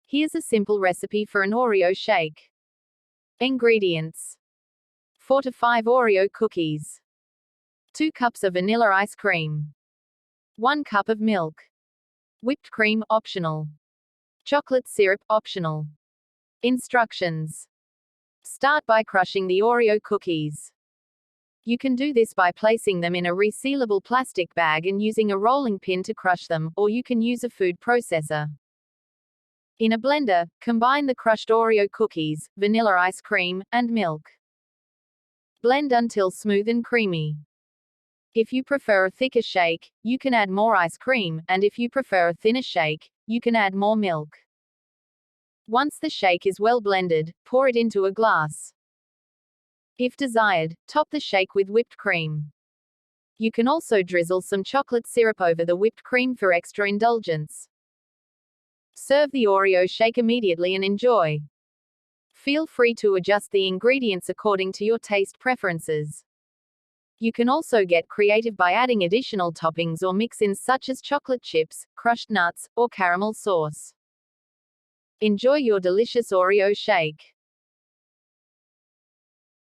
Here's a simple recipe for an Oreo shake. Ingredients: 4 to 5 Oreo cookies, 2 cups of vanilla ice cream, 1 cup of milk, whipped cream optional, chocolate syrup optional. Instructions: start by crushing the Oreo cookies. You can do this by placing them in a resealable plastic bag and using a rolling pin to crush them, or you can use a food processor. In a blender, combine the crushed Oreo cookies, vanilla ice cream, and milk. Blend until smooth and creamy. If you prefer a thicker shake, you can add more ice cream, and if you prefer a thinner shake, you can add more milk. Once the shake is well blended, pour it into a glass. If desired, top the shake with whipped cream. You can also drizzle some chocolate syrup over the whipped cream for extra indulgence. Serve the Oreo shake immediately and enjoy. Feel free to adjust the ingredients according to your taste preferences. You can also get creative by adding additional toppings or mix-ins such as chocolate chips, crushed nuts, or caramel sauce. Enjoy your delicious Oreo shake.